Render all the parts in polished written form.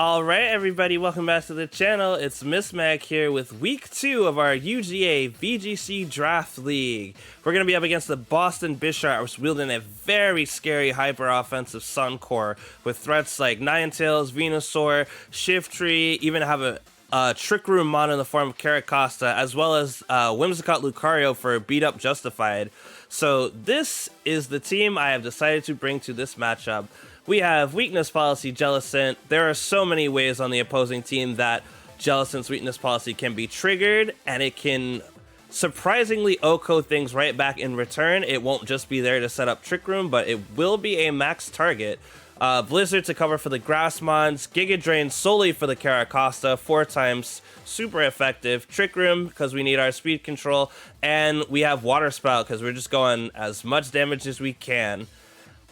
Alright everybody, welcome back to the channel. It's Mismag here with week 2 of our UGA VGC Draft League. We're going to be up against the Boston Bisharps, wielding a very scary hyper-offensive Sun Core with threats like Ninetales, Venusaur, Shiftry, even have a Trick Room mon in the form of Caracosta, as well as Whimsicott Lucario for Beat Up Justified. So this is the team I have decided to bring to this matchup. We have Weakness Policy Jellicent. There are so many ways on the opposing team that Jellicent's Weakness Policy can be triggered, and it can surprisingly OHKO things right back in return. It won't just be there to set up Trick Room, but it will be a max target. Blizzard to cover for the Grass Mons, Giga Drain solely for the Caracosta, 4 times, super effective, Trick Room because we need our speed control, and we have Water Spout because we're just going as much damage as we can.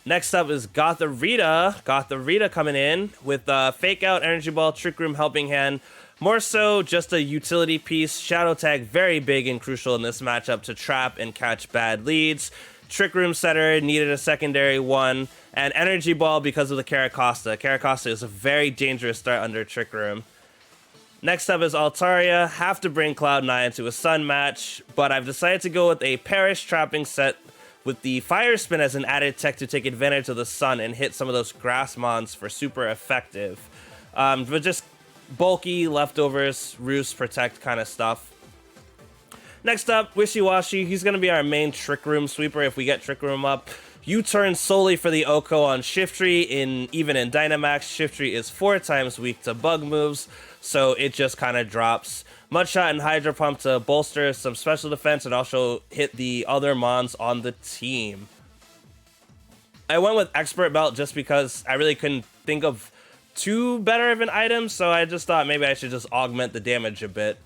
Next up is Gothorita. Gothorita coming in with Fake Out, Energy Ball, Trick Room, Helping Hand. More so just a utility piece. Shadow Tag, very big and crucial in this matchup to trap and catch bad leads. Trick Room Setter, needed a secondary one. And Energy Ball because of the Caracosta. Caracosta is a very dangerous start under Trick Room. Next up is Altaria. Have to bring Cloud9 into a Sun match, but I've decided to go with a Perish Trapping set with the Fire Spin as an added tech to take advantage of the Sun and hit some of those Grass Mons for super effective. But just bulky, leftovers, Roost, Protect kind of stuff. Next up, Wishy-Washy. He's going to be our main Trick Room sweeper if we get Trick Room up. U-turn solely for the OHKO on Shiftry. Even in Dynamax, Shiftry is 4 times weak to bug moves, so it just kind of drops. Mudshot and Hydro Pump to bolster some special defense and also hit the other mons on the team. I went with Expert Belt just because I really couldn't think of too better of an item, so I just thought maybe I should just augment the damage a bit.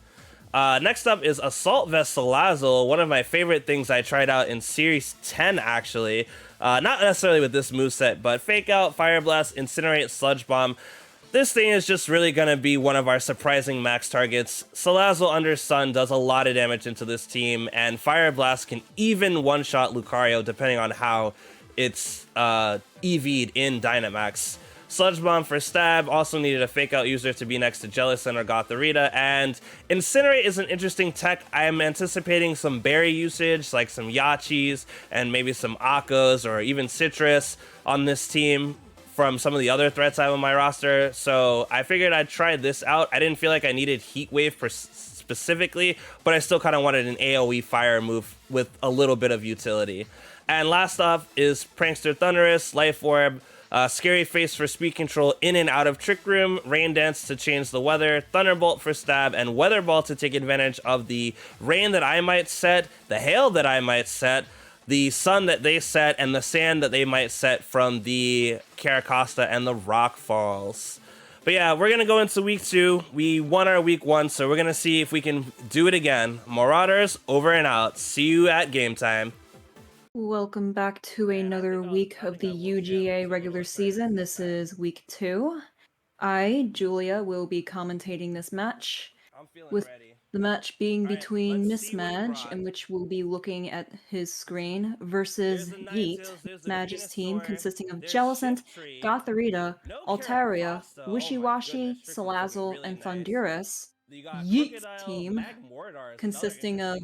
Next up is Assault Vest Salazzle, one of my favorite things I tried out in Series 10 actually. Not necessarily with this moveset, but Fake Out, Fire Blast, Incinerate, Sludge Bomb. This thing is just really going to be one of our surprising max targets. Salazzle under Sun does a lot of damage into this team, and Fire Blast can even one-shot Lucario depending on how it's EV'd in Dynamax. Sludge Bomb for stab, also needed a Fake Out user to be next to Jellicent or Gothorita, and Incinerate is an interesting tech. I am anticipating some berry usage, like some Yachis, and maybe some Akos, or even Citrus on this team from some of the other threats I have on my roster, so I figured I'd try this out. I didn't feel like I needed Heat Wave specifically, but I still kind of wanted an AoE fire move with a little bit of utility. And last off is Prankster Thunderous, Life Orb, Scary Face for speed control in and out of Trick Room, Rain Dance to change the weather, Thunderbolt for stab, and Weather Ball to take advantage of the rain that I might set, the hail that I might set, the sun that they set, and the sand that they might set from the Caracosta and the Rock Falls. But yeah, we're going to go into week 2. We won our week 1, so we're going to see if we can do it again. Marauders, over and out. See you at game time. Welcome back to another week of the UGA regular season. This is week 2. I, Julia, will be commentating this match, with the match being between Mismag, in which we'll be looking at his screen, versus Yeet, Mismag's team consisting of Jellicent, Gothorita, Altaria, Wishy-Washy, Salazzle, and Thunderous. Yeet's team consisting of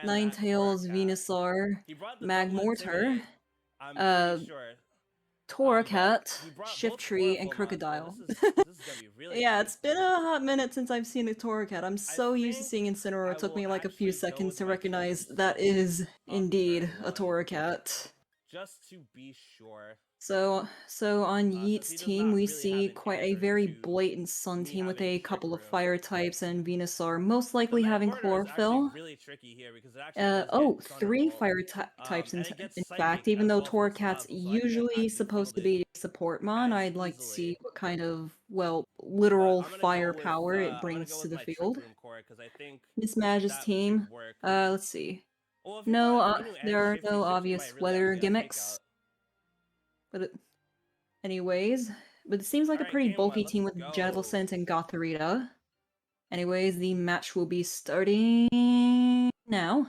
Ninetales, Venusaur, Magmortar, Torracat, Shiftry, and Crocodile. Yeah, it's been a hot minute since I've seen a Torracat. I'm so used to seeing Incineroar, it took me like a few seconds to recognize that is indeed a Torracat. Just to be sure. So on Yeet's team, we see quite a very blatant Sun team with a couple of fire types and Venusaur most likely having Chlorophyll. Oh, 3 fire types in fact, even though Torracat's usually supposed to be a support mon, I'd like to see what kind of, well, literal firepower it brings to the field. Mismag's team, let's see. No, there are no obvious weather gimmicks. But anyways, it seems like a pretty bulky team with Jellicent and Gothorita. Anyways, the match will be starting now.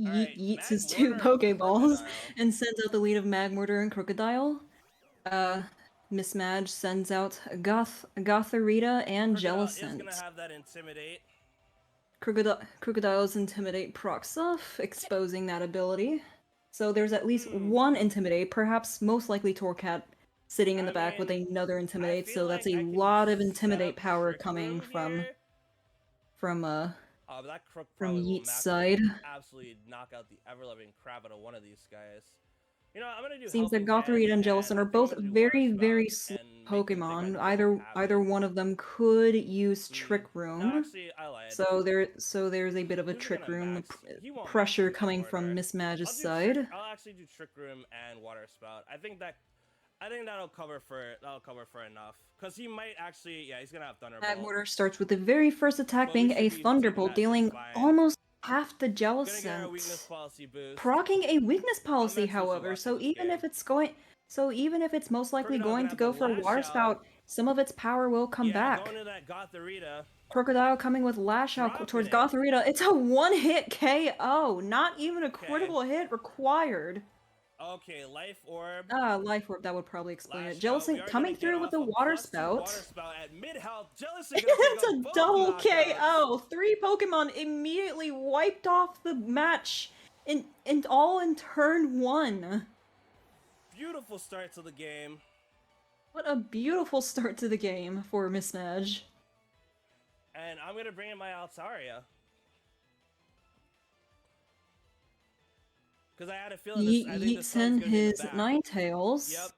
Alright, yeets his two Magmortar and Pokeballs Crocodile. and sends out the lead of Magmortar and Crocodile. Mismag sends out Gotharita and Crocodile is gonna Jellicent. have that Intimidate. Crocodile's Intimidate procs off, exposing that ability. So there's at least one Intimidate, perhaps most likely Torcat, sitting in the back with another Intimidate, so that's a lot of Intimidate power coming from Oh, but that Crook from probably will Yeet's max side. absolutely knock out the ever-loving crap out of one of these guys. You know, I'm gonna do Seems that Helping Hand, Gothorita and Jellicent are I think both I'm gonna do Water very, Spout very slow and make them think Pokemon. I don't have Either it. one of them could use Trick Room. No, actually, I lied. So there's a bit of a Who's Trick gonna Room max? He won't pressure max coming Magmortar. from Mismag's side. I'll actually do Trick Room and Water Spout. I think that'll cover for enough. Cause he might actually, yeah, he's gonna have Thunderbolt. Magmortar starts with the very first attack But we being a should be Thunderbolt, taking that dealing just fine. almost half the Gonna get our weakness Jellicent. policy boost. Procking a weakness policy, max however, Wishy-Washy so this even game. if it's going, so even if it's most likely Crocodile's going gonna to go have for the Lash Water Out. Spout, some of its power will come Yeah, back. going to that Gotharita. Crocodile coming with Lash Out Dropping towards it. Gotharita. It's a one-hit KO. Not even a critical hit required. Okay, Life Orb. Life Orb, that would probably explain Lash it. Out. We Jellicent are coming gonna through get with the off a Water +2 Spout. Water Spout at mid-health. Jellicent gonna It's pick a up both double knockouts. KO. 3 Pokemon immediately wiped off the match all in turn 1. Beautiful start to the game. What a beautiful start to the game for Mismag. And I'm gonna bring in my Altaria. Because I had a feeling this, I think the sun's Yeetson gonna be in the his back. Ninetales. Yep.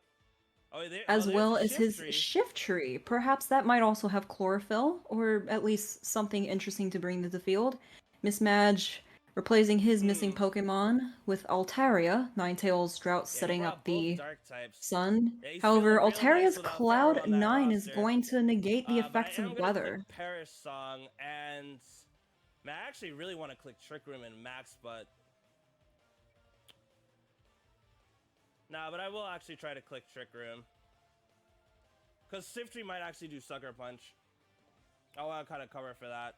As there's well a as his Shift Tree. Shift Tree. Perhaps that might also have Chlorophyll, or at least something interesting to bring to the field. Mismag replacing his missing Pokemon with Altaria. Ninetales Drought setting brought up the both dark types. sun. Yeah, he's However, feeling real Altaria's nice without Cloud Pheromone on that 9 is roster. going to negate the But effects I am of gonna weather. click Perish Song, and man, I actually really want to click Trick Room and Max, but nah, but I will actually try to click Trick Room. Because Shift Tree might actually do Sucker Punch. I want to kind of cover for that.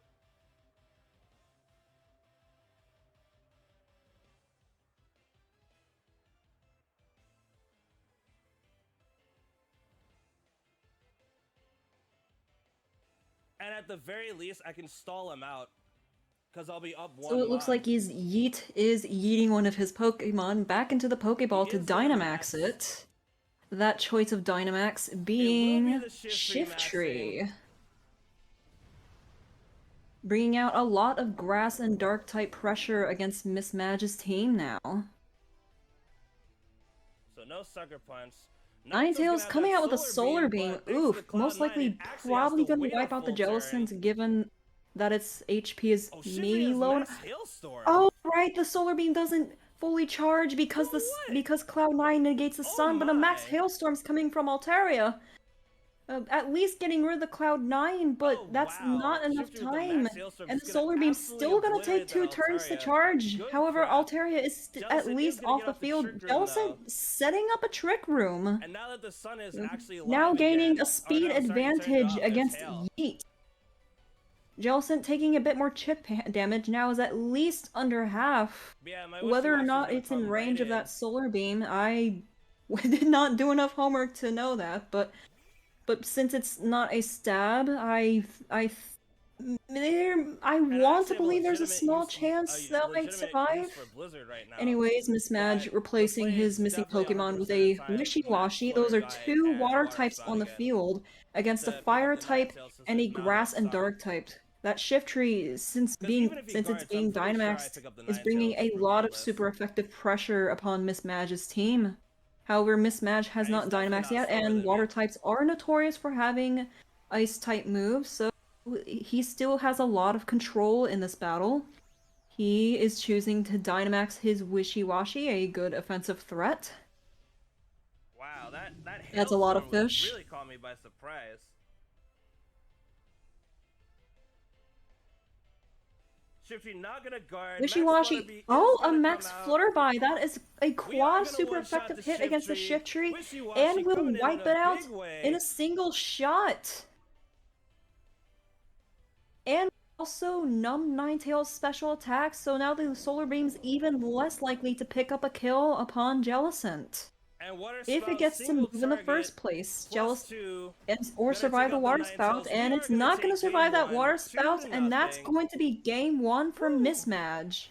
And at the very least, I can stall him out. Because I'll be up 1. So it looks like Yeet is yeeting one of his Pokemon back into the Pokeball to Dynamax it. That choice of Dynamax being Shift Tree. Bringing out a lot of Grass and Dark-type pressure against Mismag's team now. So no Sucker Punch. Ninetales coming out with a Solar Beam. Oof, most likely probably gonna wipe out the Jellicent given that its HP is maybe low. Oh, right, the Solar Beam doesn't fully charge because because Cloud 9 negates the sun, but a Max Hailstorm's coming from Altaria. At least getting rid of the Cloud 9, but that's not enough time. And the Solar Beam's still gonna take 2 turns to charge. However, Altaria is at least off the field. Jellicent setting up a Trick Room. And now that the sun is actually now gaining again, a speed advantage against Yeet. Jellicent taking a bit more chip damage now is at least under half. Yeah, whether or not it's in range of that Solar Beam, I did not do enough homework to know that, but since it's not a stab, I want to believe there's a small chance that might survive. Anyways, Mismag replacing his missing Pokemon with a Wishy-Washy. Those are 2 water types on the field against a fire type and a grass and dark type. That Shift Tree, since it's being Dynamaxed, is bringing a lot of super effective pressure upon Mismag's team. However, Mismag has not Dynamaxed yet, and water types are notorious for having ice-type moves, so he still has a lot of control in this battle. He is choosing to Dynamax his Wishy-Washy, a good offensive threat. Wow, that's a lot of fish. Really caught me by surprise. Shifty not gonna guard. Wishy-Washy. Oh, a Max Flutterby. That is a quad super effective hit against the Shift Tree, and will wipe it out in a single shot. And Also, Numb Ninetales special attacks, so now the Solar Beam's even less likely to pick up a kill upon Jellicent. And water If it spout gets to single move in the target first place, +2. or Gonna take survive the out the water spout, Ninetales. We and are it's gonna not going to take game survive that one, water 2 spout, to and that's nothing. going to be game one for Woo. Mismag.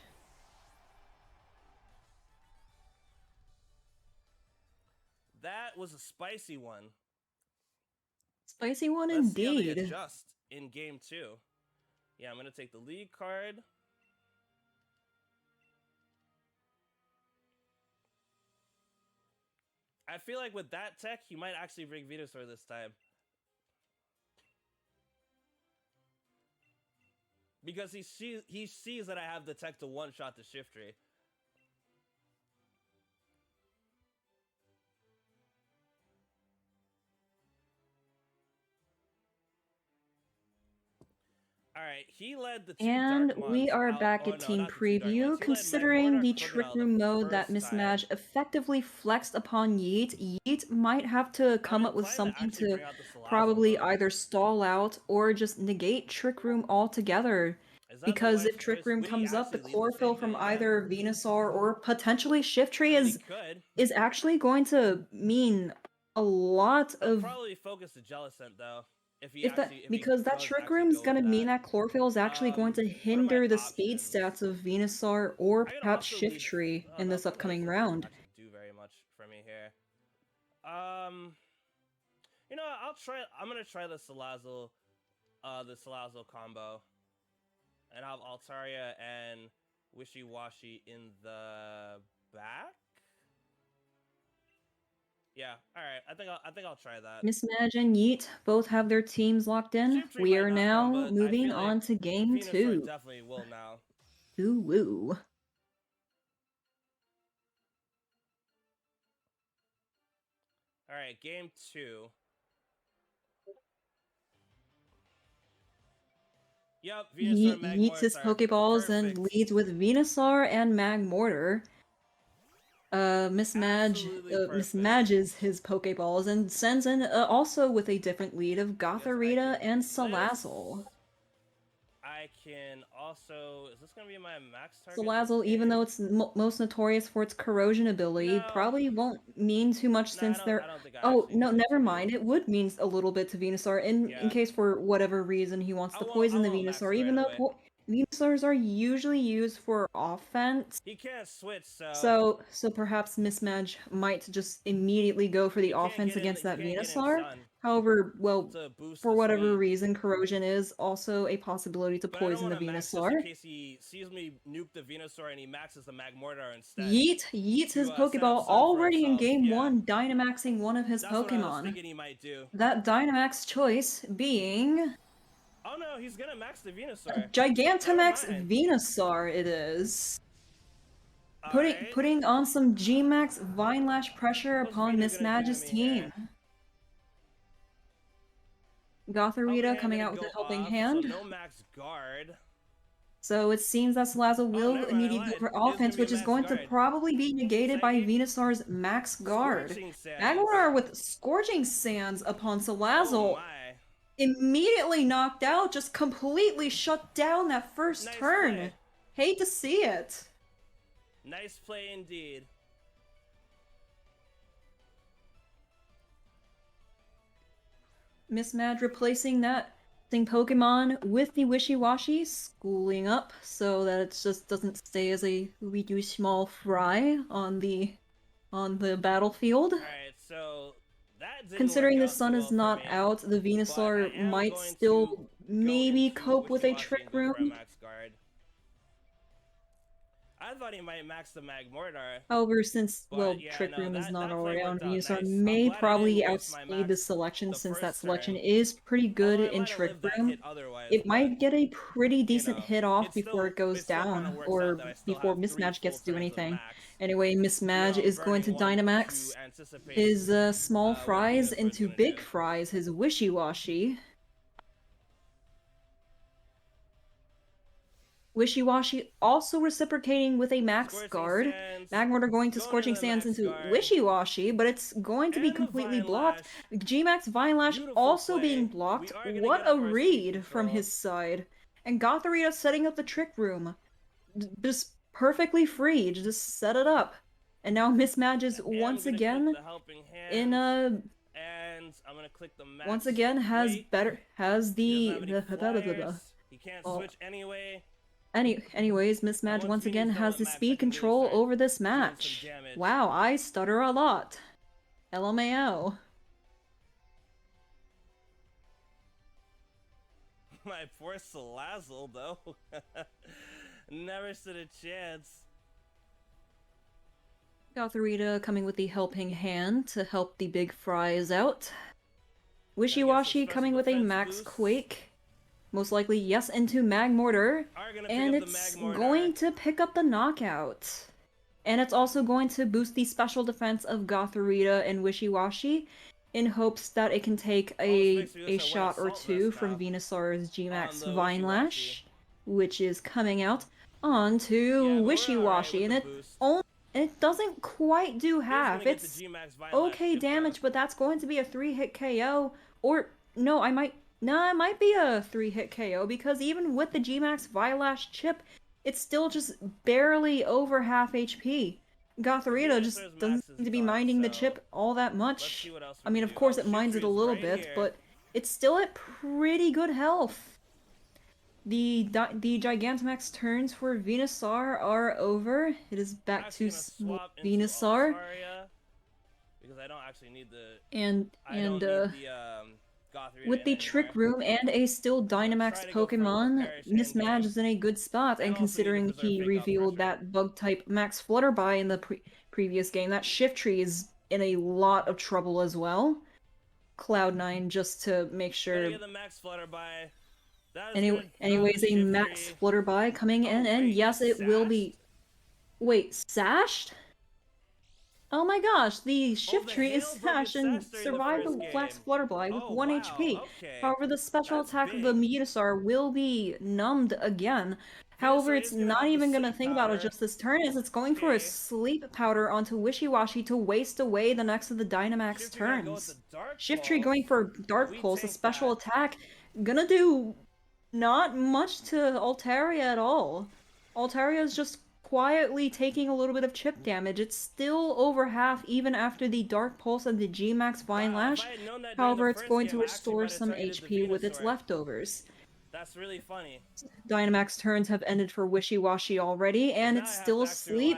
That was a spicy one. Spicy one Let's see how they indeed. adjust in game 2. Yeah, I'm gonna take the lead card. I feel like with that tech, he might actually bring Venusaur this time. Because he sees that I have the tech to one-shot the Shiftry. Alright, he led the two And Dark Mons we are out. back Oh, at no, team not the two Dark Mons. preview, He led considering the Magmortar Trick Crocodile Room the mode that first Mismag time. effectively flexed upon Yeet. Yeet might have to come up with something to probably either stall out or just negate Trick Room altogether. Because if Trick Room comes up, the chlorophyll from either Venusaur or potentially Shiftry is actually going to mean a lot He'll of probably focus the Jellicent though. If because that Trick Room's gonna mean that chlorophyll is actually going to hinder the speed stats of Venusaur or I could perhaps also lead. Shiftry Oh, in no, this upcoming Venusaur doesn't round. actually do very much for me here. You know, I'm gonna try the Salazzle combo, and have Altaria and Wishy-Washy in the back. Yeah, all right. I think I'll try that. Mismag and Yeet both have their teams locked in. Shiftry We might are not come, now but I moving feel like on to game Venusaur 2. definitely will now. Ooh woo. All right, game 2. Yep, Venusaur, Yeets his Magmortar. Pokeballs and Perfect. leads with Venusaur and Magmortar. Mismages his Pokeballs and sends in also with a different lead of Gothorita and Salazzle. I can also... Is this going to be my max target? Salazzle, even though it's most notorious for its corrosion ability, probably won't mean too much since they're... I don't think Oh, no, never mind. It would mean a little bit to Venusaur in case for whatever reason he wants to poison the Venusaur, even though Venusaurs are usually used for offense. He can't switch, so perhaps Mismag might just immediately go for the offense against that Venusaur. However, well, for whatever reason, corrosion is also a possibility to poison the Venusaur. in case he sees me nuke the Venusaur and he maxes the Magmortar instead. Yeets his Pokeball already in game 1, Dynamaxing one of his Pokemon. What I was thinking he might do. That Dynamax choice being... Oh no, he's gonna max the Venusaur. Gigantamax Venusaur it is. Putting on some G-Max Vinelash pressure upon Mismag's team. Gothorita coming out with a helping hand. So no max guard. So it seems that Salazzle will immediately go for offense, which is going to probably be negated by Venusaur's max guard. Magmortar with Scorching Sands upon Salazzle. Immediately knocked out, just completely shut down that first turn. Hate to see it. Nice play indeed. Mismag replacing that Pokemon with the Wishy-Washy, schooling up so that it just doesn't stay as a really small fry on the battlefield. Alright, so that didn't Considering work the sun is not out, the Venusaur might still maybe cope with a Trick Room. I thought he might max the Magmortar. However, since, Trick Room is not all around, Venusaur may probably outspeed the selection since that selection is pretty good in Trick Room. It might get a pretty decent hit off before it goes down, or before Mismag gets to do anything. Anyway, Mismag is going to Dynamax his small fries into big fries, his Wishy-Washy. Wishy-Washy also reciprocating with a max guard. Magmortar going to Scorching Sands into Wishy-Washy, but it's going to be completely blocked. G-Max Vinelash also being blocked. What a read from his side. and Gothorita setting up the Trick Room. Just perfectly free, just set it up. And now Mismag is once again in a... And I'm gonna click the max. Once again has better... has the... He can't switch anyway. Anyways, Mismag once again has the speed control over this match. Wow, I stutter a lot. LMAO. My poor Salazzle, though. Never stood a chance. Gothorita coming with the helping hand to help the big fries out. Wishy-Washy coming with a Max Quake. Most likely, yes, into Mag Mortar. And it's going to pick up the knockout. And it's also going to boost the special defense of Gothorita and Wishy-Washy in hopes that it can take a shot or two from Venusaur's G-Max Vine Lash, which is coming out onto Wishy-Washy. And it doesn't quite do half. It's okay damage, but that's going to be a 3-hit KO. Or, no, it might be a 3-hit KO, because even with the G-Max Vilash chip, it's still just barely over half HP. Gothorita just doesn't seem to be minding the chip all that much. I mean, of course it minds it a little bit, but it's still at pretty good health. The Gigantamax turns for Venusaur are over. It is back to Venusaur. Because I don't actually need the... And with the Trick Room and a still Dynamax Pokemon, Mismag is in a good spot, and considering he revealed that Bug-type Max Flutterby in the previous game, that Shiftry is in a lot of trouble as well. Cloud9 just to make sure... Anyways, a Max Flutterby coming in, and yes, it will be... Wait, sashed? Oh my gosh, the Shiftry is sashed and survived the Max Flutterby with 1 HP. However, the special attack of the Venusaur will be numbed again. However, it's not even gonna think about it just this turn, as it's going for a Sleep Powder onto Wishy-Washy to waste away the next of the Dynamax turns. Shiftry going for Dark Pulse, a special attack, gonna do not much to Altaria at all. Altaria is just quietly taking a little bit of chip damage. It's still over half even after the Dark Pulse and the G-Max Vine Lash. However, it's going to restore some HP with its leftovers. That's really funny. Dynamax turns have ended for Wishy-Washy already, and it's still asleep.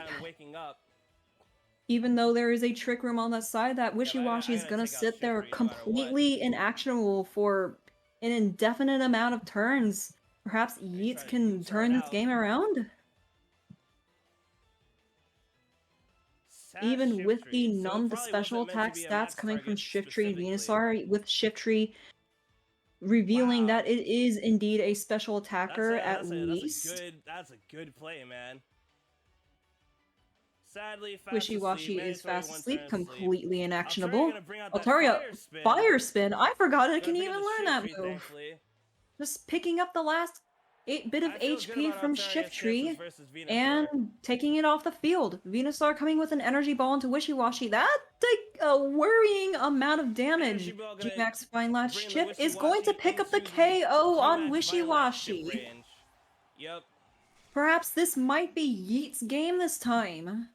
Even though there is a Trick Room on that side, that Wishy-Washy is gonna sit there completely inactionable for an indefinite amount of turns. Perhaps Yeats can turn this game around? Even with the numbed special attack stats coming from Shiftry and Venusaur, with Shiftry revealing that it is indeed a special attacker at least. That's a good play, man. Sadly, Wishy-Washy is fast asleep, completely inactionable. Altaria, Fire Spin! I forgot I can even learn that move! Just picking up the last 8-bit of HP from Shiftry and taking it off the field. Venusaur coming with an Energy Ball into Wishy-Washy. That's a worrying amount of damage. G-Max Vine Lash Chip is going to pick up the KO on Wishy-Washy. Yep. Perhaps this might be Yeet's game this time.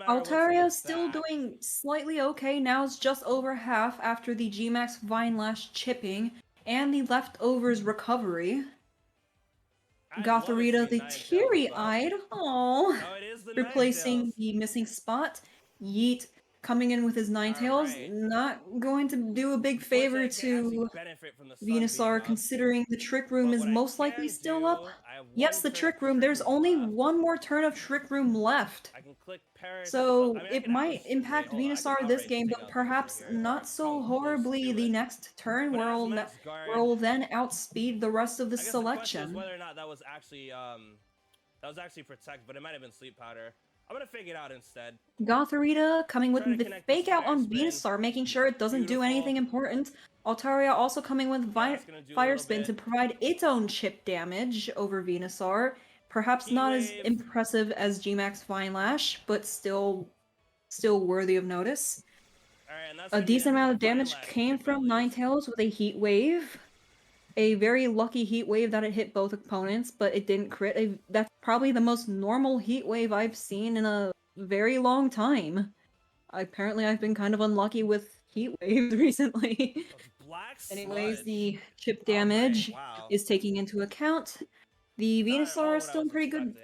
Altaria is still doing slightly okay. Now it's just over half after the G-Max Vine Lash chipping and the leftovers recovery. Gothorita, the teary-eyed, replacing the missing spot. Yeet coming in with his Ninetales, not going to do a big favor to Venusaur, considering the Trick Room is most likely still up. Yes, the Trick Room, there's only one more turn of Trick Room left. So it might impact Venusaur this game, but perhaps not so horribly the next turn, where we'll then outspeed the rest of the selection. Whether or not that was actually Protect, but it might have been Sleep Powder. I'm gonna fake it out instead. Gothorita coming with the fake out on Venusaur, making sure it doesn't do anything important. Altaria also coming with Fire Spin to provide its own chip damage over Venusaur. Perhaps not as impressive as G-Max Vine Lash, but still worthy of notice. A decent amount of damage came from Ninetales with a Heat Wave. a very lucky heat wave that it hit both opponents, but it didn't crit. That's probably the most normal heat wave I've seen in a very long time. Apparently, I've been kind of unlucky with heat waves recently. Black Anyways, sludge. the chip All right. damage Wow. is taking into account. The Not at all Venusaur what I was expecting.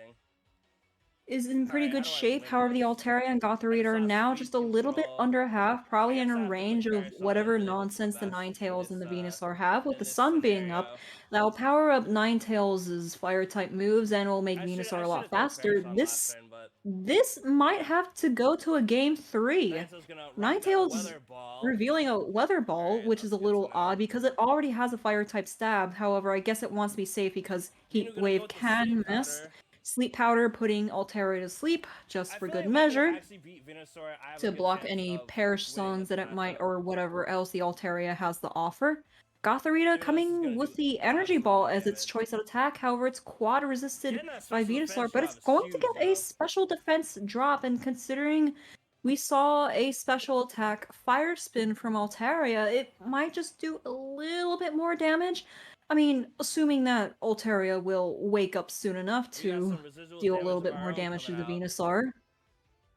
is in All pretty right. How good do I shape. win However, the this? Altaria and I Gothorita just are saw now speed just a little bit control. under half, I probably guess in a I have to play range of Parasol whatever and live nonsense the Ninetales in and the this Venusaur have, with in the this sun being up. scenario. That'll power up Ninetales' fire-type moves and will make Venusaur I a should lot have thrown faster. Parasol last turn, but This might yeah. have to go to a game 3. Ninetale's gonna rock that Ninetales weather ball. revealing a Weather All Ball, right. which is That's a good to little know. odd because it already has a fire-type stab. However, I guess it wants to be safe because Heat Gonna go Wave with the can sleep miss. powder. Sleep Powder putting Altaria to sleep, just I for feel good like if I can measure, actually beat Venusaur, I have a to good block chance any of perish winning songs this that it might, matchup. or whatever else the Altaria has to offer. Gothorita Even though this is coming gonna with do the a lot of Energy Ball freaking as its damage. choice of attack, however it's quad resisted Getting that by special Venusaur, defense but it's drop is going to huge, get a though. special defense drop, and considering we saw a special attack Fire Spin from Altaria, it might just do a little bit more damage. I mean, assuming that Altaria will wake up soon enough We got to some residual deal a damage little of bit our more own damage coming to the out. Venusaur.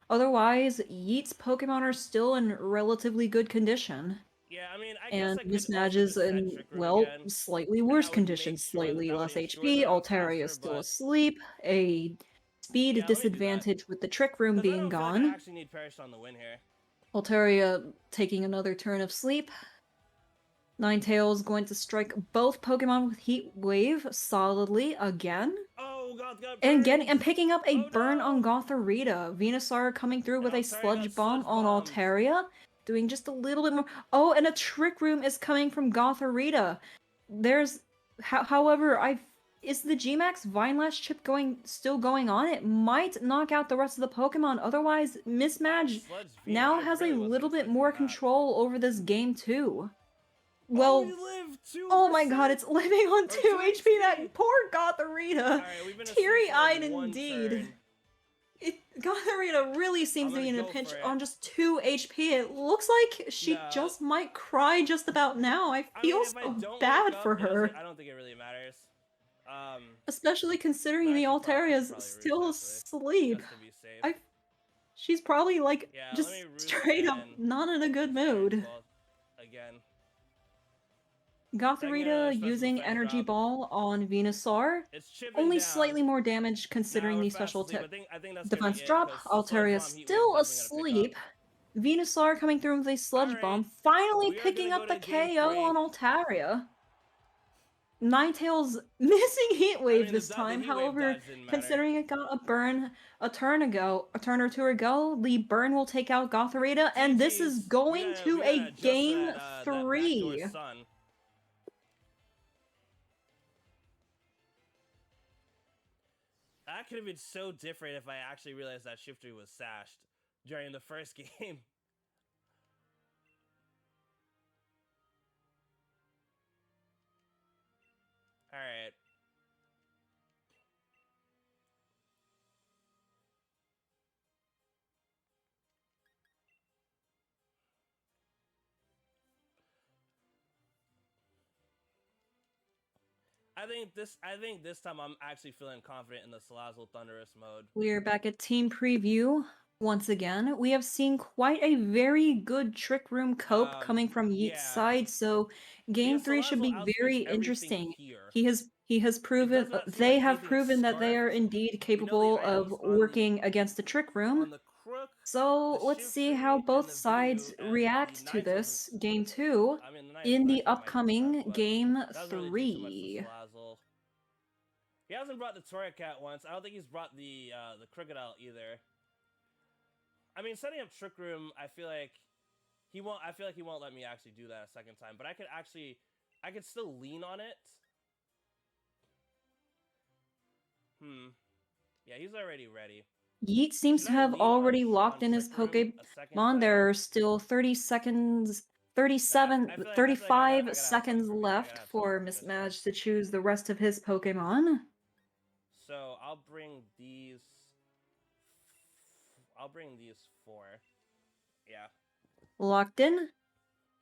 Otherwise, Yeet's Pokemon are still in relatively good condition. Yeah, I mean, I guess And I could also Mismag is just set in, Trick Room well, again, slightly and worse that would make condition, sure slightly that would less ensure HP, that I'm Altaria is faster. still But asleep, a speed yeah, let me do that disadvantage with the Trick Room because I being don't feel like I gone. actually need Perish on the win here. Altaria taking another turn of sleep. Ninetales going to strike both Pokemon with Heat Wave solidly again. Oh, God got And burned. picking up a Oh burn on no! Gothorita. Venusaur coming through And with a Altaria got Sludge Bomb sludge on bombed. Altaria, doing just a little bit more. Oh, and a Trick Room is coming from Gothorita. There's, however, is the Gmax Vinelash chip still going on? It might knock out the rest of the Pokemon. Otherwise, Mismag Sludge V. now I has a really wasn't little bit expecting more that. control over this game too. Oh, Well, he lived 2%. oh my god, it's living on 2 2 HP. HP. That poor Gothorita. Alright, we've been asleep for Teary-eyed like 1 indeed. turn. Gothorita really seems to be in a Go pinch for it. on just 2 HP. It looks like she No. just might cry just about now. I I feel mean, if I so don't bad wake up, for her. I don't think it really matters. Especially considering But the I Altaria should is probably still roost asleep. just to be safe. She's probably like Yeah, let me just roost straight up and not in a good mood. again. Gothorita using Energy Ball on Venusaur. It's chipping Only down. slightly more damage Now considering we're the fast special asleep. I think that's gonna be defense it drop. because Altaria is still asleep. Venusaur coming through with a Sludge Bomb, finally picking up the KO on Altaria. Ninetales missing Heat Wave this time, however, considering it got a burn a turn or two ago, the burn will take out Gothorita, and this is going to a game 3. That could have been so different if I actually realized that Shifter was sashed during the first game. Alright. I think this time I'm actually feeling confident in the Salazzle Thunderous mode. We're back at team preview. Once again, we have seen quite a very good Trick Room cope coming from Yeet's side, so game 3 should be very interesting. Here. He has proven they have proven that they are indeed capable of working against the Trick Room. So let's see how both sides react to this game 2 in the upcoming game 3. He hasn't brought the Torracat once. I don't think he's brought the Crocodile either. I mean, setting up Trick Room, I feel like he won't let me actually do that a second time. But I could still lean on it. Yeah, he's already ready. Yeet seems to have already locked in his Pokemon. There are still 30 seconds, 35 seconds left for Mismag to choose the rest of his Pokemon. So I'll bring these 4. Yeah. Locked in.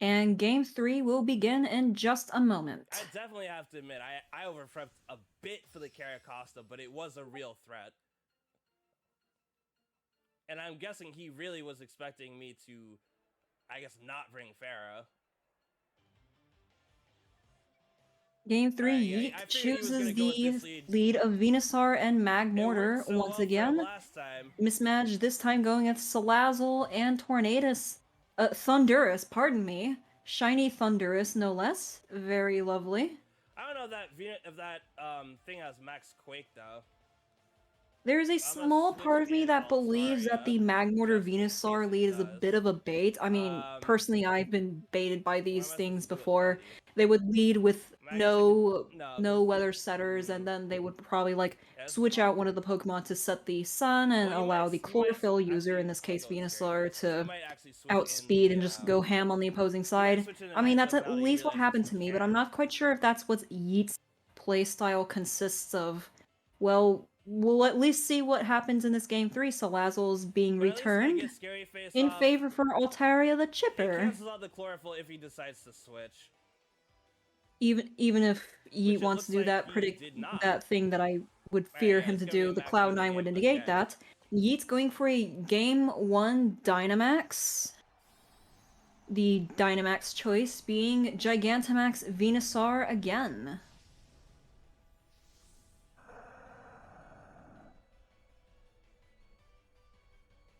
And game 3 will begin in just a I moment. definitely have to admit, I overprepped a bit for the Caracosta, but it was a real threat. And I'm guessing he really was expecting me to, I guess, not bring Farah. Game 3, Yeah, I Yeet figured he was going chooses to go with the this lead. lead of Venusaur and It worked Magmortar so once well for him again. last time. Mismatch this time going with Salazzle and Tornadus. Thundurus, pardon me. Shiny Thundurus, no less. Very lovely. I don't know if that thing has max Quake, though. There's a small part of me that believes that the Magmortar Venusaur lead is a bit of a bait. I mean, personally, I've been baited by these things before. They would lead with no weather setters, and then they would probably like switch out one of the Pokemon to set the sun and allow the chlorophyll user, in this case Venusaur, to outspeed and just go ham on the opposing side. I mean, that's at least what happened to me, but I'm not quite sure if that's what Yeet's playstyle consists of. Well, we'll at least see what happens in this game 3. Salazzle's being returned in favor for Altaria the Chipper. It cancels out the chlorophyll if he decides to switch. Even if Yeet wants to do that, that thing that I would fear him to do, the Cloud9 would negate that. Yeet's going for a Game 1 Dynamax. The Dynamax choice being Gigantamax Venusaur again.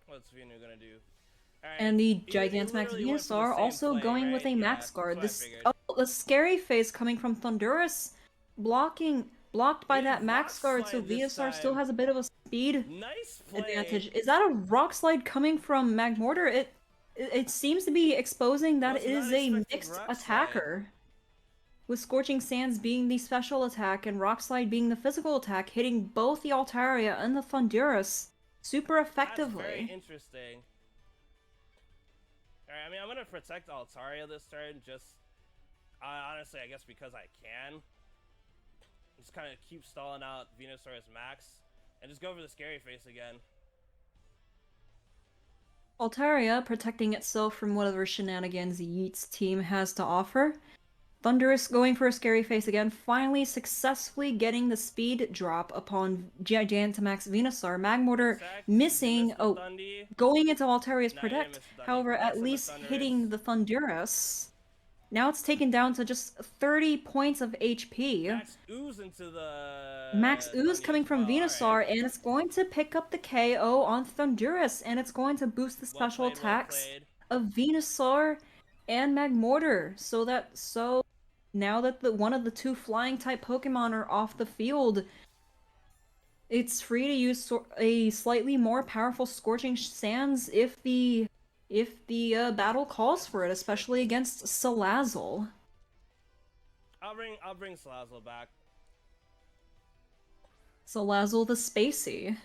What's Venu gonna do? And the Gigantamax Venusaur also going with a Max Guard. The scary face coming from Thundurus, blocked by that Max Guard, so Venusaur still has a bit of a speed advantage. Is that a Rock Slide coming from Magmortar? It seems to be exposing that it is a mixed attacker, with Scorching Sands being the special attack and Rock Slide being the physical attack, hitting both the Altaria and the Thundurus super effectively. That's very interesting. Alright, I mean, I'm gonna protect Altaria this turn, just... honestly, I guess because I can. Just kind of keep stalling out Venusaur's max, and just go for the scary face again. Altaria protecting itself from whatever shenanigans Yeet's team has to offer. Thundurus going for a scary face again, finally successfully getting the speed drop upon Gigantamax Venusaur. Magmortar missing, going into Altaria's Protect, however, at least hitting the Thundurus. Now it's taken down to just 30 points of HP. Max Ooze coming from Venusaur, and it's going to pick up the KO on Thundurus, and it's going to boost the special attacks of Venusaur and Magmortar, so now that one of the two flying type Pokemon are off the field, it's free to use a slightly more powerful Scorching Sands if the battle calls for it, especially against Salazzle. I'll bring Salazzle back. Salazzle the Spacey.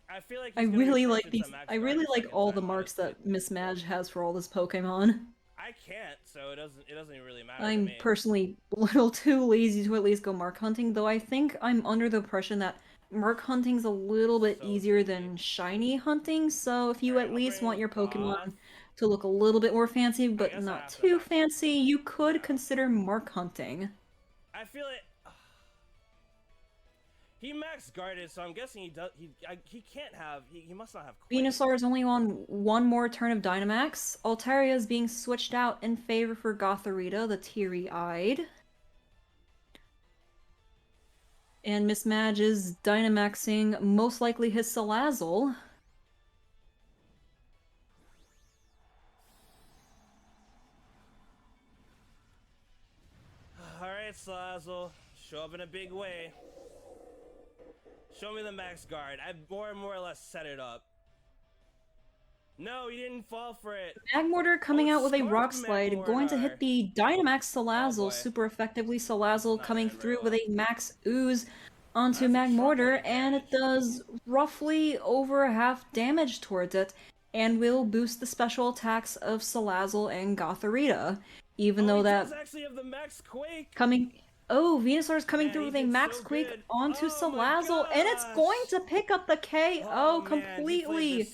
I feel like I really like all the marks that Mismag has for all this Pokemon. I can't, so it doesn't even really matter. I'm personally a little too lazy to at least go mark hunting, though I think I'm under the impression that mark hunting's a little bit easier than shiny hunting, so if you at least want your Pokemon to look a little bit more fancy, but not too fancy, you could consider mark hunting. I feel it. He max guarded, so I'm guessing he can't have. He must not have Quake. Venusaur is only on one more turn of Dynamax. Altaria is being switched out in favor for Gothorita, the teary-eyed. And Mismag is Dynamaxing most likely his Salazzle. Alright, Salazzle. Show up in a big way. Show me the max guard. I more or less set it up. No, he didn't fall for it. Magmortar coming out with a Rock Slide, going to hit the Dynamax Salazzle super effectively. Salazzle coming through with a Max Ooze onto Magmortar, and it does roughly over half damage towards it, and will boost the special attacks of Salazzle and Gothorita. Even though that does actually have the max Quake. Venusaur's coming through with a Max Quake onto Salazzle, and it's going to pick up the KO completely.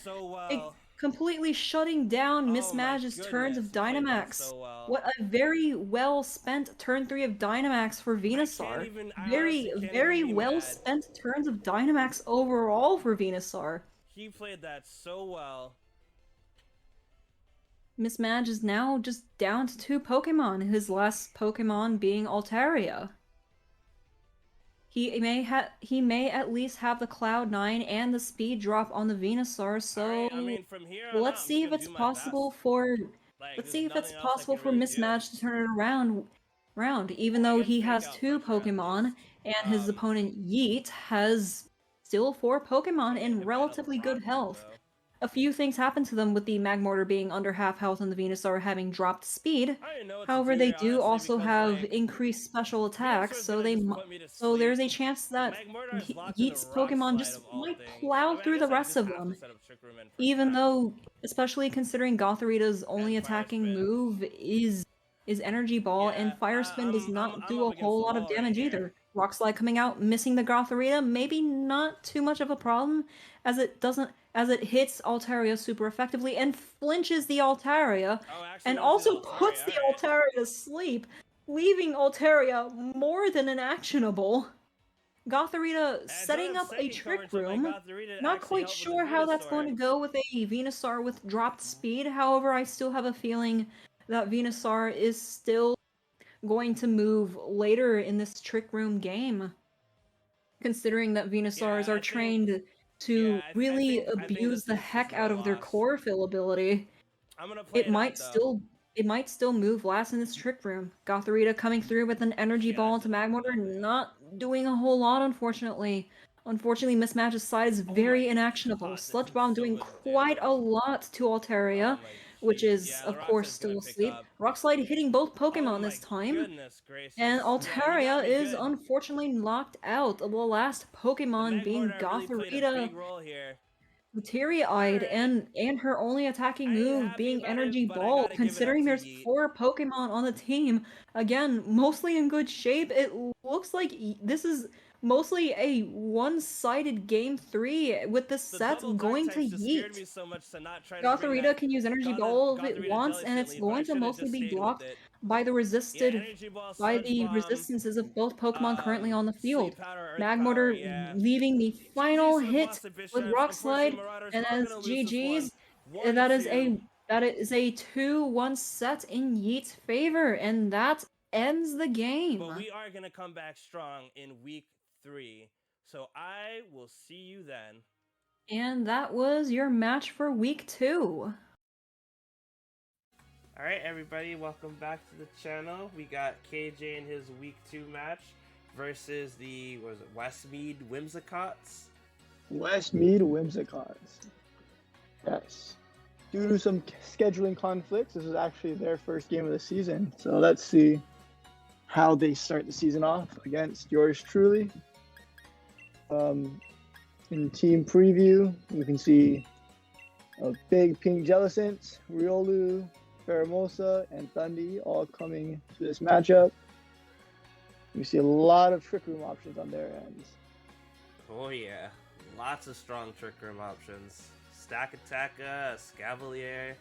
completely shutting down Oh my Mismag's turns goodness, of he played that Dynamax. so well. What a very well spent turn 3 of Dynamax for Venusaur. I honestly can't even Very be well mad. spent turns of Dynamax overall for Venusaur. He played that so well. Mismag is now just down to 2 Pokemon, his last Pokemon being Altaria. He may at least have the Cloud9 and the speed drop on the Venusaur, so Alright, I mean, from here on let's out, I'm just see if gonna it's do my possible best. for Like, let's there's see if it's nothing else I possible can for really do. Mismatch to turn it around, even I though get he Fake has Out 2 pressure at Pokemon least. and his opponent Yeet has still 4 Pokemon Getting in hit by a relatively good rocket, health. though. A few things happened to them with the Magmortar being under half health and the Venusaur having dropped speed. I didn't know what to However, do they here, do honestly, also because, have like, increased special attacks, Venusaur's gonna just put me to so sleep. there's a chance that Magmortar is locked into Yeet's Rock Pokemon Slide just of all might things. I plow mean, I through guess the I rest just of have to them. set up Trick Room in for Even Sack. though, especially considering Gothorita's And only Fire attacking Spin. move is Energy Ball, Yeah, and Fire Spin does not I'm do up a against whole the lot of wall right damage here. either. Rock Slide coming out, missing the Gothorita, maybe not too much of a problem, as it hits Altaria super effectively and flinches the Altaria, Oh, actually and went through the also Altaria, puts the alright. Altaria to sleep, leaving Altaria more than an actionable. Gothorita And I don't setting have up a Psychic Trick Coverage on my Room. Gothorita to Not actually quite help with the sure how that's going Venusaur. to go with a Venusaur with dropped speed. However, I still have a feeling that Venusaur is still going to move later in this Trick Room game. Considering that Venusaurs Yeah, are trained to really I think abuse this the is just heck out another of their loss. chlorophyll ability. I'm gonna play It it out, might though. still it might still move last in this Trick Room. Gothorita coming through with an energy Yeah, ball it into did Magmortar, nothing. not doing a whole lot, unfortunately. Unfortunately, Mismatch's side is Oh my very inactionable. god, this Sludge did Bomb so doing much quite a damage. lot to Oh Altaria, my which jeez. is, Yeah, the of Rock course, Slide's gonna still pick asleep. up. Rock Slide hitting both Oh Pokemon my this time. goodness And gracious. Yeah, he got Altaria me is good. unfortunately knocked out, the last The Pokemon being Magmortar really played a Gothorita, big role here. teary-eyed, Alright. and her only attacking I ain't move happy being about it, Energy but I Ball. gotta give it up Considering to there's Yeet. 4 Pokemon on the team, again, mostly in good shape, it looks like this is mostly a one-sided game 3 with the The set double dark going to types just scared Yeet. me so much to not try to bring that Gothorita can use Energy Ball if it Gothorita wants, and Jellicent it's lead, but I going to should have mostly just be stayed with blocked it. by the Yeah, Energy Ball, Sludge Bomb, resistances of both Pokemon currently on the Sleep field. Powder, Earth Power, Magmortar yeah. leaving the final GG's to the hit Boston with Bisharps. Rock Unfortunately, Slide, Marauders and are as gonna lose this one. GG's, 1-2. that is a 2-1 set in Yeet's favor, and that ends the game. But we are gonna come back strong in week 3. So I will see you then. And that was your match for week 2. Alright, everybody, welcome back to the channel. We got KJ in his week 2 match versus the, what was it, Westmead Whimsicots? Westmead Whimsicots. Yes. Due to some scheduling conflicts, this is actually their first game of the season. So let's see how they start the season off against yours truly. In team preview, we can see a big pink Jellicent, Riolu, Pheromosa, and Thundy all coming to this matchup. We see a lot of Trick Room options on their ends. Oh yeah, lots of strong Trick Room options. Stack Attacka, Scavalier.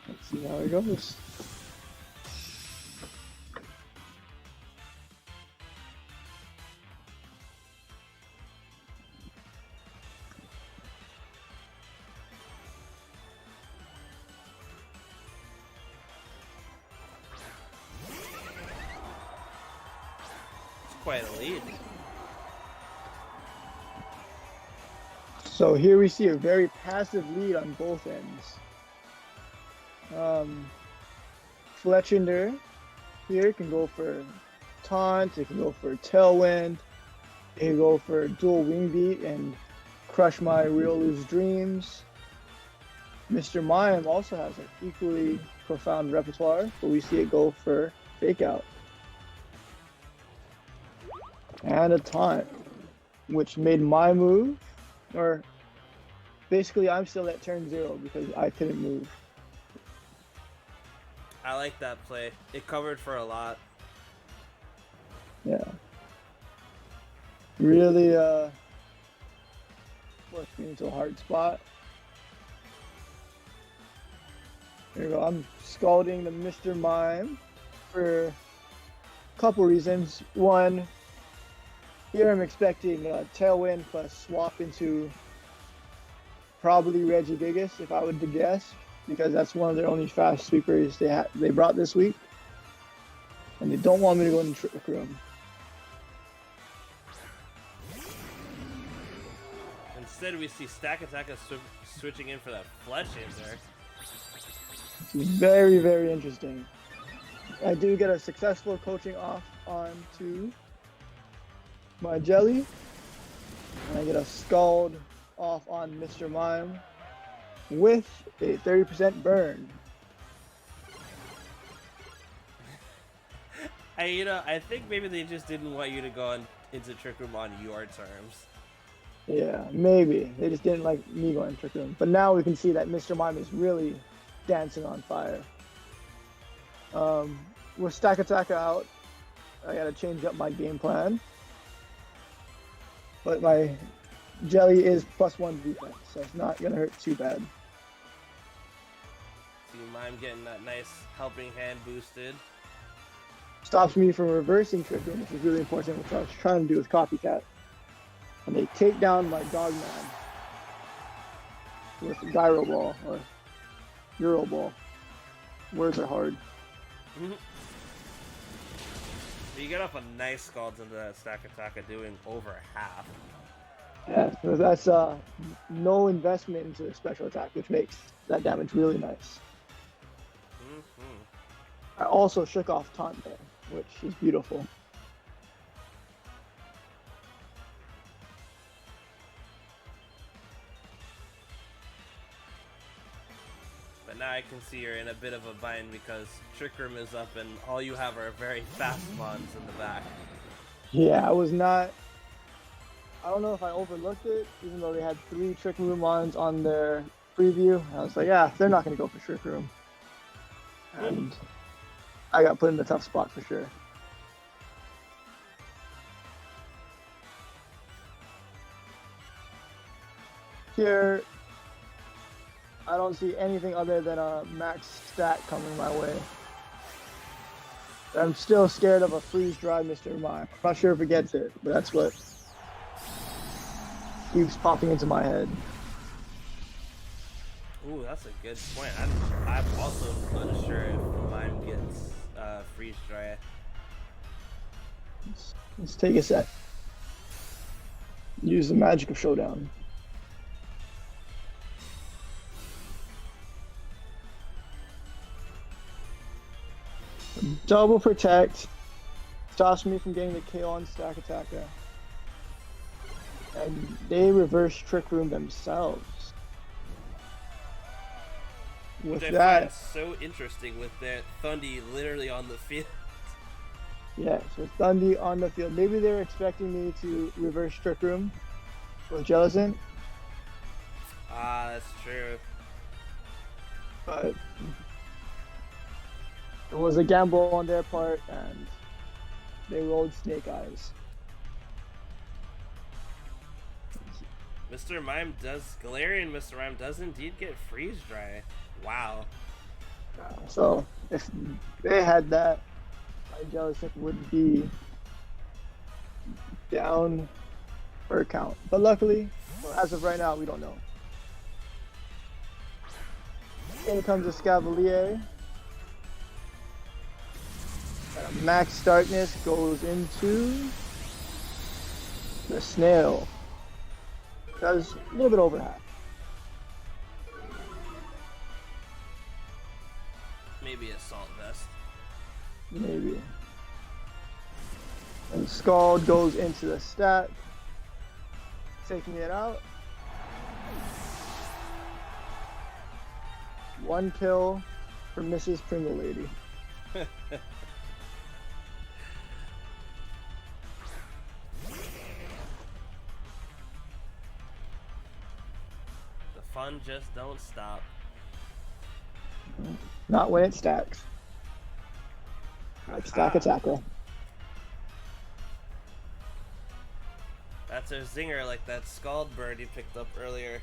Let's see how it goes. It's quite a lead. So here we see a very passive lead on both ends. Fletchinder here can go for Taunt, it can go for Tailwind, it can go for Dual Wing Beat and crush my Riolu's dreams. Mr. Mime also has an equally profound repertoire, but we see it go for Fake Out. And a Taunt, which made my move, or basically I'm still at turn 0 because I couldn't move. I like that play. It covered for a lot. Yeah. Really Force me into a hard spot. Here we go. I'm scalding the Mr. Mime for a couple reasons. One, here I'm expecting a Tailwind plus swap into probably Regigigas, if I would to guess, because that's one of their only fast sweepers they brought this week. And they don't want me to go in the Trick Room. Instead, we see Stakataka switching in for that Fletchinder. It's very, very interesting. I do get a successful coaching off onto my Jelly. And I get a Scald off on Mr. Mime with a 30% burn. I think maybe they just didn't want you to go into Trick Room on your terms. Yeah, maybe. They just didn't like me going Trick Room. But now we can see that Mr. Mime is really dancing on fire. With Stakataka out, I gotta change up my game plan. But my Jelly is +1 defense, so it's not gonna hurt too bad. See Mime getting that nice helping hand boosted. Stops me from reversing Trick Room, which is really important, which I was trying to do with Copycat. And they take down my Dogman with Gyro Ball or Euro Ball. Words are hard. You get off a nice Scald into that Stakataka, doing over half. Yeah, so that's no investment into the special attack, which makes that damage really nice. I also shook off Taunt there, which is beautiful. But now I can see you're in a bit of a bind because Trick Room is up and all you have are very fast mons in the back. Yeah, I was not... I don't know if I overlooked it, even though they had 3 Trick Room mons on their preview. I was like, yeah, they're not going to go for Trick Room. And I got put in a tough spot for sure. Here, I don't see anything other than a max stat coming my way. I'm still scared of a freeze dry Mr. Mime. I'm not sure if it gets it, but that's what keeps popping into my head. Ooh, that's a good point. I'm also unsure if Mime gets freeze dry. Let's take a sec. Use the magic of Showdown. Double protect. Stops me from getting the KO on Stakataka. And they reverse Trick Room themselves. With Which that, I find so interesting with their Thundy literally on the field. yeah, so Thundy on the field. Maybe they were expecting me to reverse Trick Room with Jellicent. Ah, that's true. But it was a gamble on their part, and they rolled Snake Eyes. Galarian Mr. Mime does indeed get freeze dry. Wow. So if they had that, my Jellicent would be down for a count. But luckily, well, as of right now, we don't know. In comes a Scavalier. Max Darkness goes into the Snail. Does a little bit over half. Maybe a Salt Vest. Maybe. And Scald goes into the stat. Taking it out. 1 kill for Mrs. Pringle Lady. The fun just don't stop. Not when it stacks. Like Stakataka. That's our zinger like that scald bird he picked up earlier.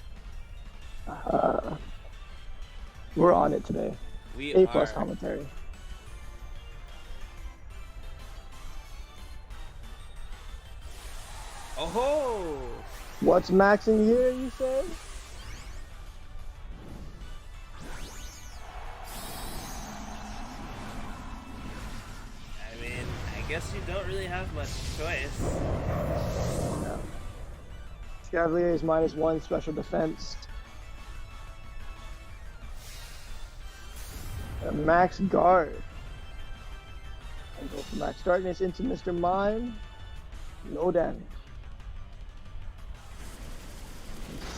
We're on it today. We A+ are. commentary. Oh! What's maxing here, you said? I mean, I guess you don't really have much choice. No. Scavalier is -1 special defense. A max guard. And go for max darkness into Mr. Mime. No damage.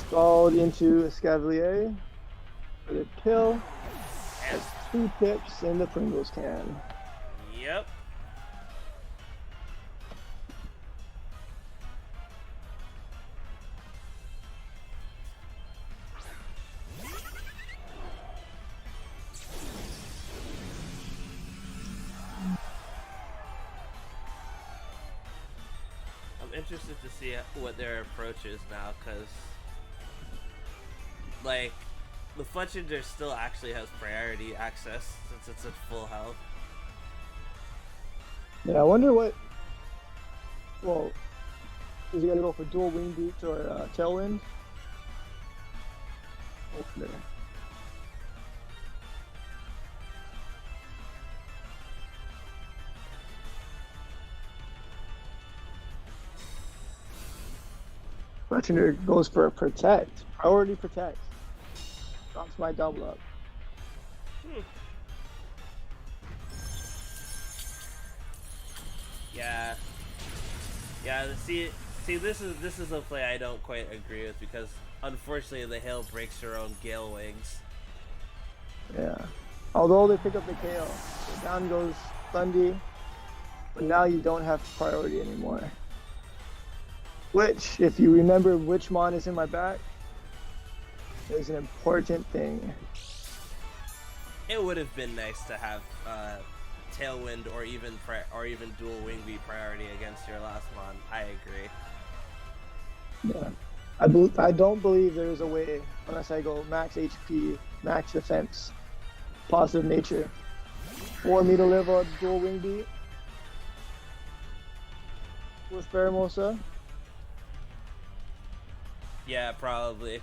Scald into a Scavalier for the kill. And, 2 pips in the Pringles can. yep. I'm interested to see what their approach is now, because, like, the Fletchinger still actually has priority access since it's at full health. Yeah, I wonder what. Well, is he gonna go for dual wing beats or tailwind? Hopefully. Fletchinger goes for a protect. Priority protect. Drops my double up. Yeah. Yeah, see, this is a play I don't quite agree with, because unfortunately the hail breaks your own Gale Wings. Yeah. Although they pick up the KO. So down goes Thundy. But now you don't have priority anymore. Which, if you remember which mon is in my back, is an important thing. It would have been nice to have Tailwind or even dual wing beat priority against your last mon. I agree. Yeah. I don't believe there is a way, unless I go max HP, max defense, positive nature, for me to live a dual wing beat with Faramosa. Yeah, probably.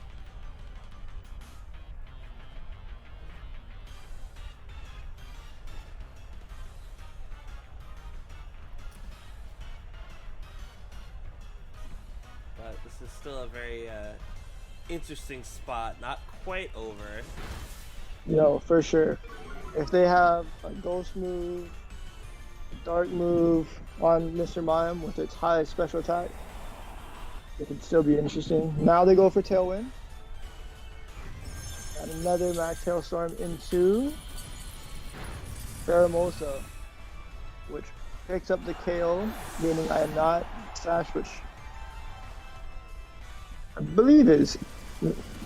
But this is still a very interesting spot. Not quite over. No, for sure. If they have a ghost move, a dark move on Mr. Mime with its high special attack, it could still be interesting. Now they go for Tailwind. And another max Hailstorm into Faramosa, which picks up the KO, meaning I am not Sash, which I believe is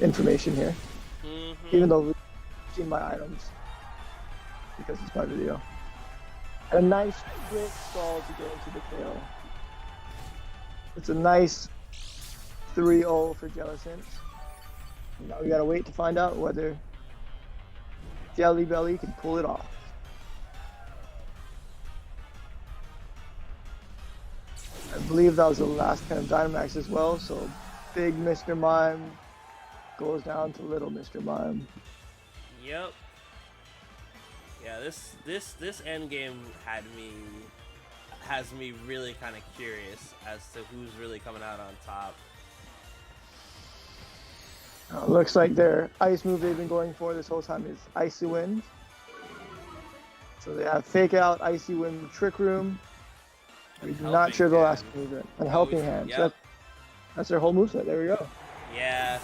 information here. Even though we've seen my items, because it's my video. And a nice quick stall to get into the KO. It's a nice 3-0 for Jellicent. Now we gotta wait to find out whether Jelly Belly can pull it off. I believe that was the last kind of Dynamax as well, so big Mr. Mime goes down to little Mr. Mime. Yep. Yeah, this end game has me really kind of curious as to who's really coming out on top. Looks like their ice move they've been going for this whole time is Icy Wind. So they have Fake Out, Icy Wind, Trick Room. I'm not sure the last move, and Helping Hand. Yep. So that's their whole moveset. There we go. Yeah.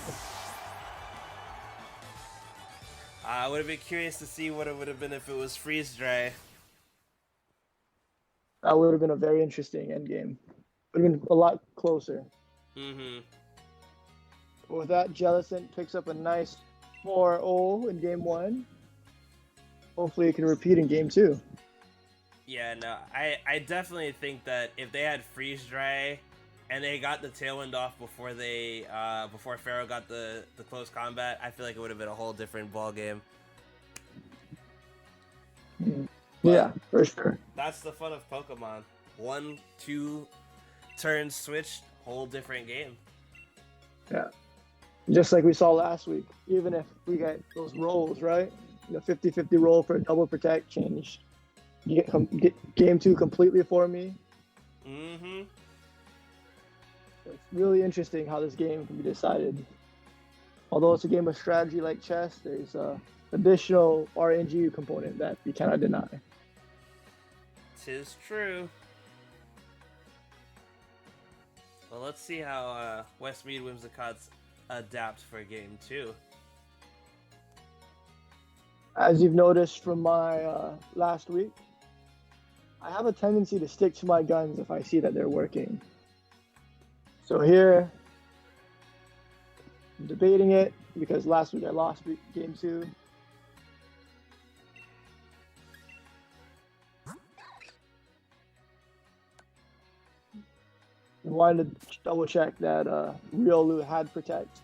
I would have been curious to see what it would have been if it was Freeze Dry. That would have been a very interesting endgame. Would have been a lot closer. With that, Jellicent picks up a nice 4-0 in game 1. Hopefully it can repeat in game 2. Yeah, no, I definitely think that if they had Freeze Dry and they got the tailwind off before before Pharaoh got the close combat, I feel like it would have been a whole different ball game. Yeah, for sure. That's the fun of Pokemon. 1, 2 turns switched, whole different game. Yeah. Just like we saw last week, even if we get those rolls, right? The 50-50 roll for a double protect change. You get game 2 completely for me. Mm-hmm. It's really interesting how this game can be decided. Although it's a game of strategy like chess, there's a additional RNG component that we cannot deny. 'Tis true. Well, let's see how Westmead Whimsicots adapt for game 2. As you've noticed from my last week, I have a tendency to stick to my guns if I see that they're working. So here, I'm debating it because last week I lost game 2. I wanted to double check that Riolu had protect.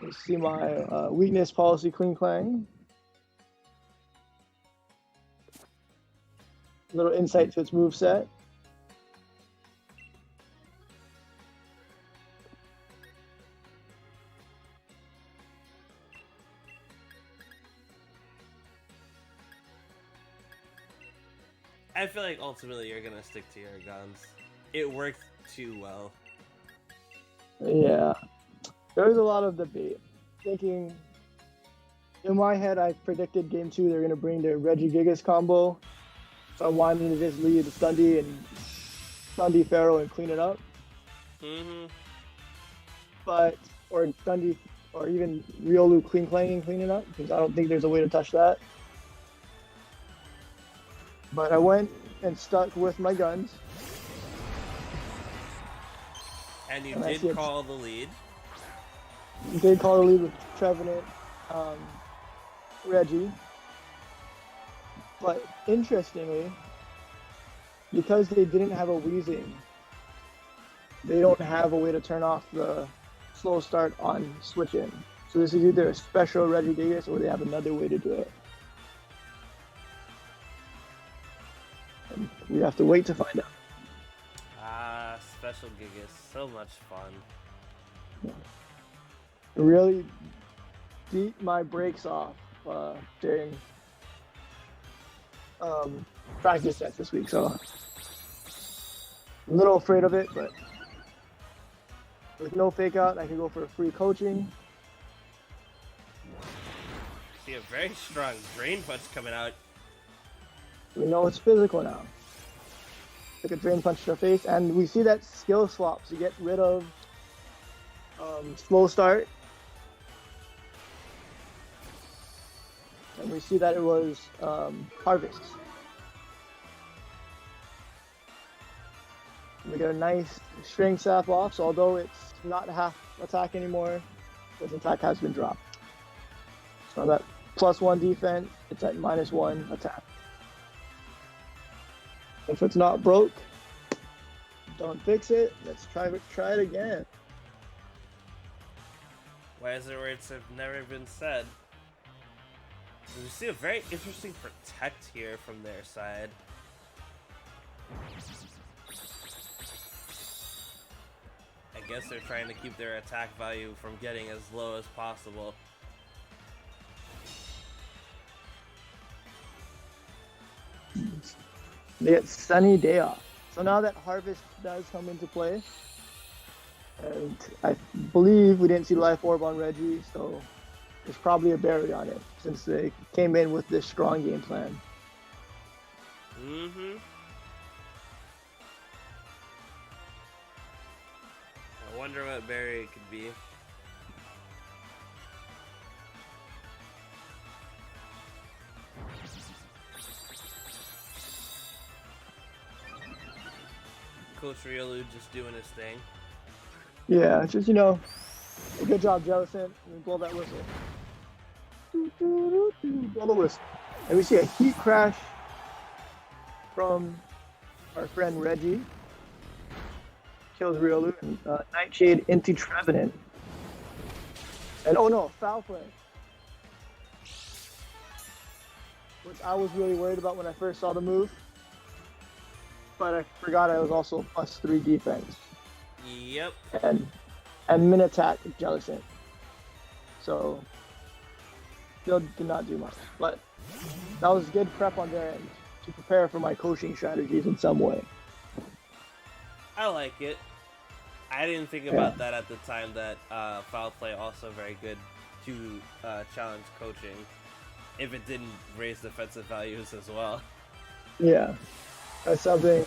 You see my weakness policy Clean Clang. A little insight to its moveset. I feel like ultimately you're gonna stick to your guns. It worked too well. Yeah. There was a lot of debate. Thinking, in my head, I predicted game 2 they're going to bring their Regigigas combo. So I wanted to just lead Dundee Pharaoh and clean it up. Mm-hmm. Or Dundee, or even Riolu Clean Clang and clean it up, because I don't think there's a way to touch that. But I went and stuck with my guns. And you did call the lead. You did call the lead with Trevenant, Reggie. But interestingly, because they didn't have a Weezing, they don't have a way to turn off the slow start on switch in. So this is either a special Regigigas or they have another way to do it. And we have to wait to find out. Ah, special Gigas, so much fun. Yeah. It really beat my brakes off during practice sets this week, so a little afraid of it, but with no fake out, I can go for a free coaching. See a very strong Drain Punch coming out. We know it's physical now. Took a Drain Punch to the face, and we see that skill swap. So you get rid of slow start. And we see that it was Harvest. We get a nice string sap off, so although it's not half attack anymore, his attack has been dropped. So that +1 defense, it's at -1 attack. If it's not broke, don't fix it. Let's try it again. Why is there words have never been said? We see a very interesting protect here from their side. I guess they're trying to keep their attack value from getting as low as possible. They get Sunny Day off. So now that Harvest does come into play, and I believe we didn't see Life Orb on Reggie, so there's probably a berry on it since they came in with this strong game plan. Mm-hmm. I wonder what berry it could be. Coach Riolu just doing his thing. Yeah, just, you know, good job, Jellison. Blow that whistle. Blow the whistle. And we see a heat crash from our friend Reggie kills Riolu and Nightshade into Trevenant. And oh no, foul play. Which I was really worried about when I first saw the move. But I forgot I was also +3 defense. Yep. And min attack Jellicent. So still did not do much. But that was good prep on their end to prepare for my coaching strategies in some way. I like it. I didn't think about that at the time, that foul play also very good to challenge coaching if it didn't raise defensive values as well. Yeah, that's something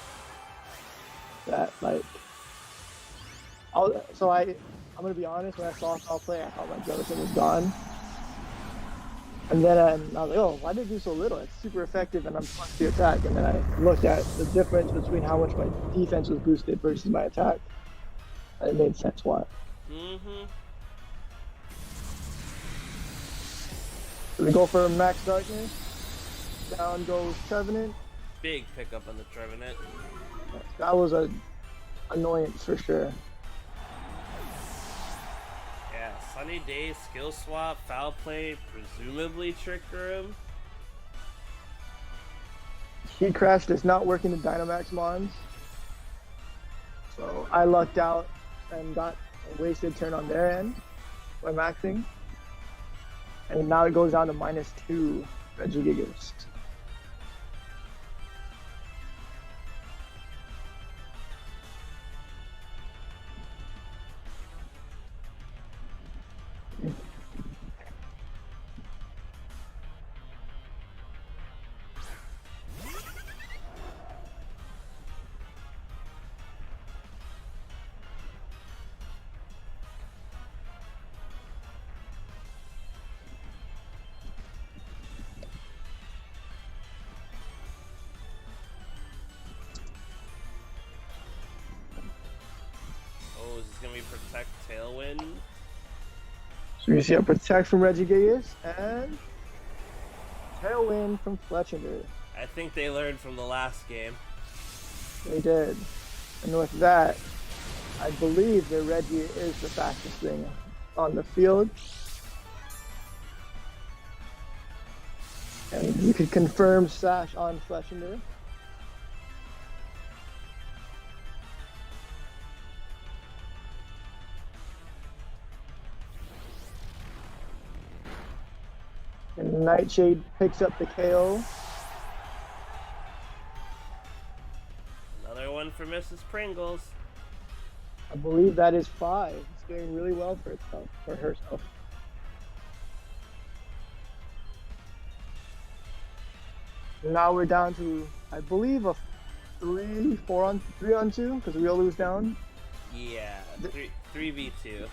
that, like, I'm gonna be honest, when I saw foul play, I thought my Jellicent was gone. And then I was like, oh, why did it do so little? It's super effective and I'm +2 attack. And then I looked at the difference between how much my defense was boosted versus my attack. And it made sense why. Mm-hmm. So we go for Max Darkness. Down goes Trevenant. Big pickup on the Trevenant. That was an annoyance for sure. Yeah, Sunny Day, skill swap, foul play, presumably Trick Room. Heat Crash does not work in the Dynamax Mons. So I lucked out and got a wasted turn on their end by maxing. And now it goes down to -2 Regigigas. Oh, is this gonna be Protect Tailwind? So you see a Protect from Regigigas and Tailwind from Fletchinder. I think they learned from the last game. They did. And with that, I believe that Reggie is the fastest thing on the field. And you could confirm Sash on Fletchinder. And Nightshade picks up the KO. Another one for Mrs. Pringles. I believe that is 5. It's doing really well for itself, for herself. Now we're down to, I believe, a 3 on 2, because Riolu's down. Yeah, 3v2.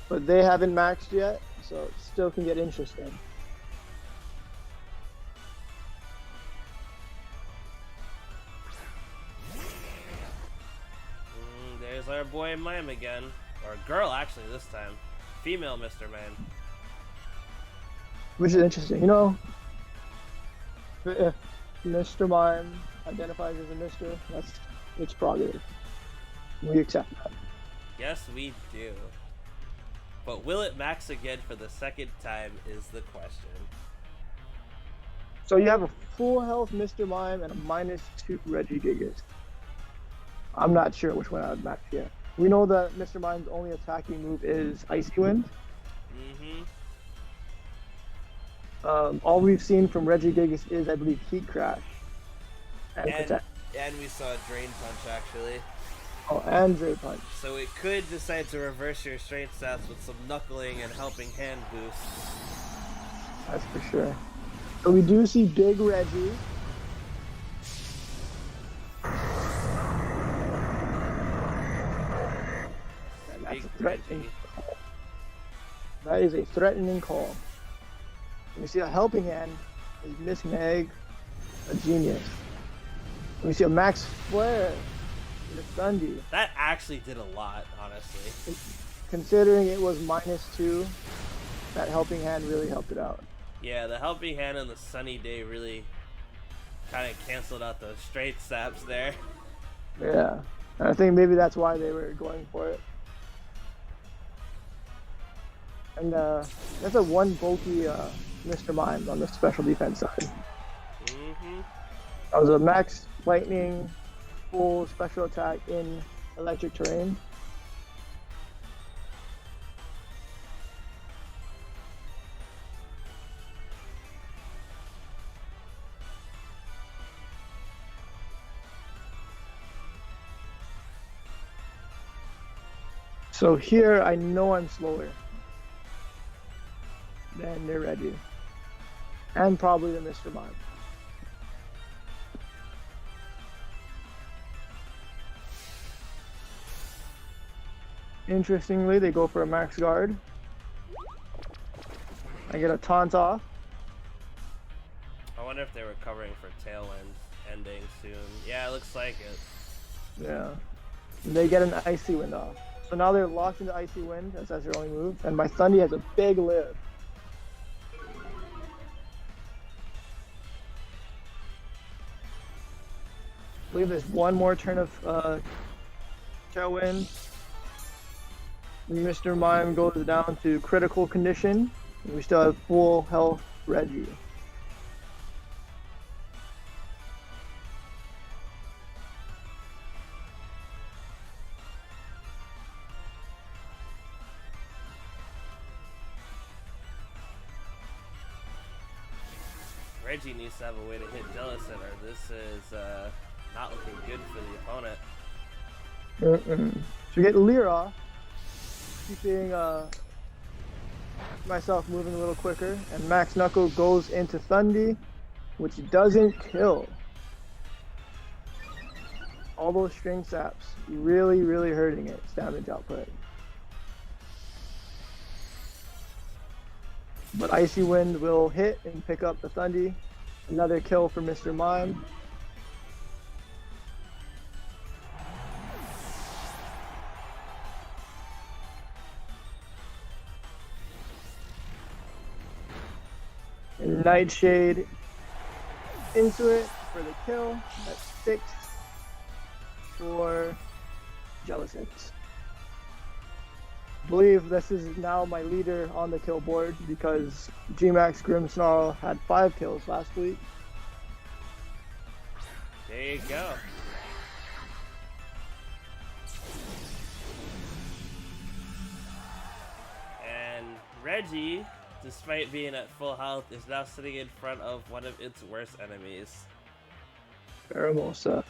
But they haven't maxed yet, so it still can get interesting. There's our boy Mime again. Or girl, actually, this time. Female Mr. Man. Which is interesting. You know, if Mr. Mime identifies as a Mr., that's its prerogative. We accept that. Yes, we do. But will it max again for the second time is the question. So you have a full health Mr. Mime and a -2 Regigigas. I'm not sure which one I would max yet. We know that Mr. Mime's only attacking move is Icy Wind. All we've seen from Regigigas is, I believe, Heat Crash. And Protect. And we saw Drain Punch, actually. Oh, and Drain Punch. So it could decide to reverse your strength stats with some Knuckling and Helping Hand boost. That's for sure. So we do see Big Reggie. And that's a threatening call. That is a threatening call. We see a Helping Hand is Mismag, a genius. We see a Max Flare, the Sunday. That actually did a lot, honestly. Considering it was -2, that Helping Hand really helped it out. Yeah, the Helping Hand and the Sunny Day really kind of canceled out those straight saps there. Yeah, and I think maybe that's why they were going for it. And that's a one bulky Mr. Mime on the special defense side. That was a max lightning, full special attack in electric terrain. So here I know I'm slower than they're ready. And probably the Mr. Mime. Interestingly, they go for a max guard. I get a taunt off. I wonder if they were covering for Tailwind ending soon. Yeah, it looks like it. Yeah. And they get an Icy Wind off. So now they're locked into Icy Wind as that's their only move. And my Thundy has a big live. I believe there's one more turn of Tailwind. Mr. Mime goes down to critical condition. And we still have full health Reggie. Reggie needs to have a way to hit Jealous Center. This is not looking good for the opponent. So we get Leer off, keeping myself moving a little quicker, and Max Knuckle goes into Thundy, which doesn't kill. All those string saps really, really hurting its damage output. But Icy Wind will hit and pick up the Thundy. Another kill for Mr. Mime. And Nightshade into it for the kill. That's 6 for Jealous Hits. I believe this is now my leader on the kill board because G-Max Grimmsnarl had 5 kills last week. There you go. And Reggie, despite being at full health, is now sitting in front of one of its worst enemies. Pheromosa.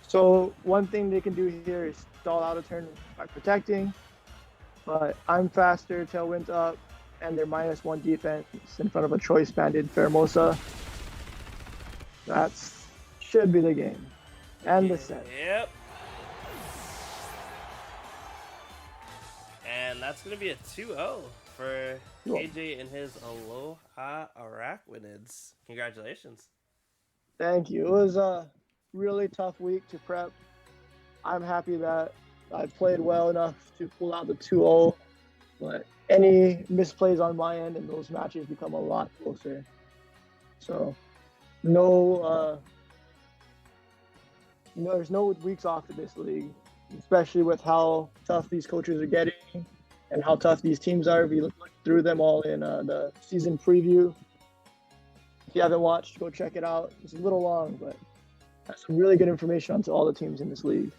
So one thing they can do here is stall out a turn by protecting, but I'm faster, Tailwind's up, and they're -1 defense in front of a choice banded Pheromosa. That should be the game. And the set. Yep. And that's going to be a 2-0 for KJ and his Aloha Araquanids. Congratulations. Thank you. It was a really tough week to prep. I'm happy that I played well enough to pull out the 2-0, but any misplays on my end and those matches become a lot closer. So there's no weeks off in this league, especially with how tough these coaches are getting and how tough these teams are. We looked through them all in the season preview. If you haven't watched, go check it out. It's a little long, but that's some really good information onto all the teams in this league.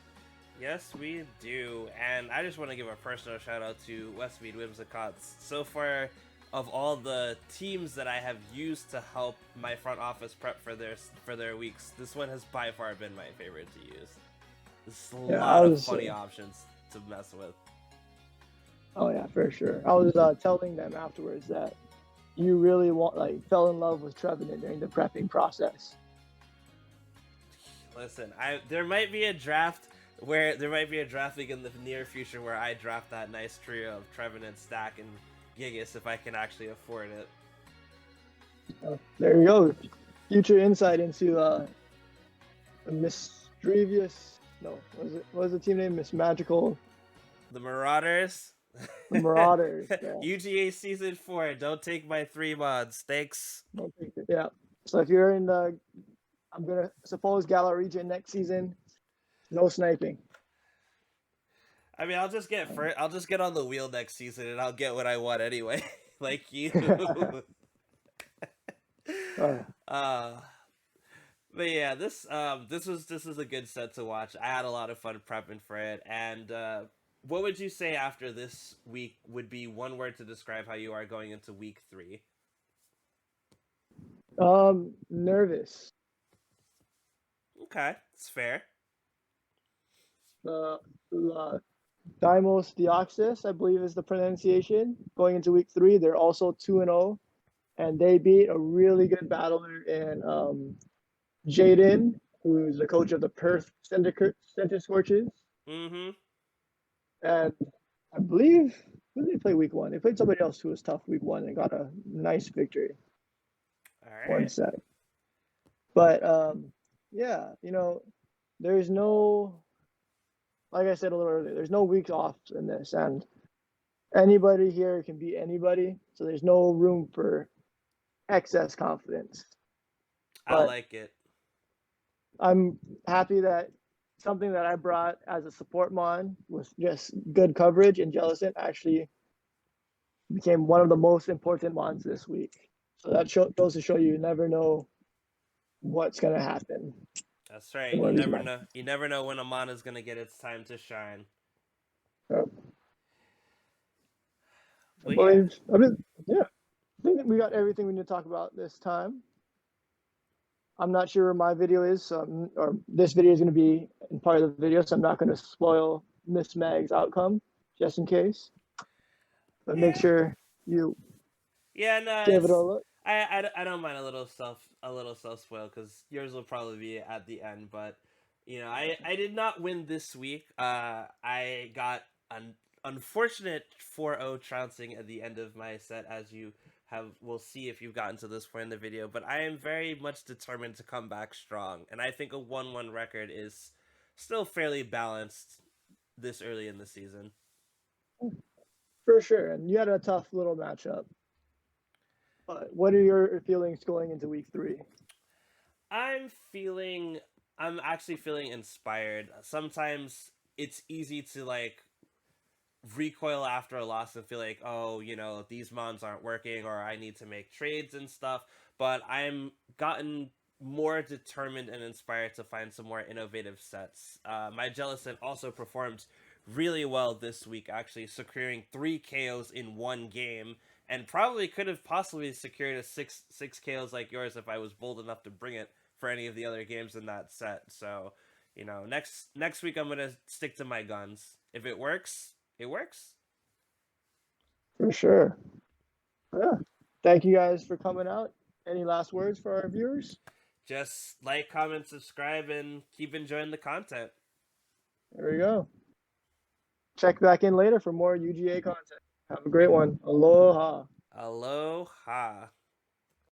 Yes, we do. And I just want to give a personal shout out to Westmead Whimsicots. So far, of all the teams that I have used to help my front office prep for their weeks, this one has by far been my favorite to use. There's a lot of funny options to mess with. Oh yeah, for sure. I was telling them afterwards that you really fell in love with Trevenant during the prepping process. Listen, there might be a draft league in the near future where I draft that nice trio of Trevenant, Stack, and Gigas if I can actually afford it. Oh, there you go. Future insight into a mischievous. No, what was the team name? Miss Magical. The Marauders. The Marauders. Yeah. UGA Season 4. Don't take my 3 mods. Thanks. Don't take it. Yeah. So if you're in the, I'm gonna suppose Galar region next season, no sniping. I mean, I'll just get first. I'll just get on the wheel next season, and I'll get what I want anyway, like you. Uh, uh, but yeah, this was a good set to watch. I had a lot of fun prepping for it. And what would you say after this week would be one word to describe how you are going into week 3? nervous. Okay, it's fair. Uh, Dimos Deoxys, I believe is the pronunciation. Going into week 3, they're also 2-0, and they beat a really good battler in Jaden, who's the coach of the Perth Center Scorches. Mm-hmm. And I believe, who did they play week 1? They played somebody else who was tough week 1 and got a nice victory. All right. One sec. But yeah, there's no, like I said a little earlier, there's no weeks off in this, and anybody here can beat anybody, so there's no room for excess confidence. I like it. I'm happy that something that I brought as a support mon with just good coverage and Jellicent actually became one of the most important mons this week. So that goes to show you never know what's gonna happen. That's right. You never know. You never know when a mon is gonna get its time to shine. I believe. Yeah. I think that we got everything we need to talk about this time. I'm not sure where my video is, or this video is going to be in part of the video, so I'm not going to spoil Mismag's outcome, just in case. But make sure you give it a look. I don't mind a little self spoil because yours will probably be at the end. But I did not win this week. I got an unfortunate 4-0 trouncing at the end of my set, as you we'll see if you've gotten to this point in the video. But I am very much determined to come back strong, and I think a 1-1 record is still fairly balanced this early in the season. For sure, and you had a tough little matchup. But what are your feelings going into week 3? I'm actually feeling inspired. Sometimes it's easy to recoil after a loss and feel like, oh, these mons aren't working, or I need to make trades and stuff. But I'm gotten more determined and inspired to find some more innovative sets. My Jellicent also performed really well this week, actually securing 3 KOs in one game, and probably could have possibly secured a six KOs like yours if I was bold enough to bring it for any of the other games in that set. So, next week I'm gonna stick to my guns. If it works, it works. For sure. Yeah. Thank you guys for coming out. Any last words for our viewers? Just like, comment, subscribe, and keep enjoying the content. There we go. Check back in later for more UGA content. Have a great one. Aloha. Aloha.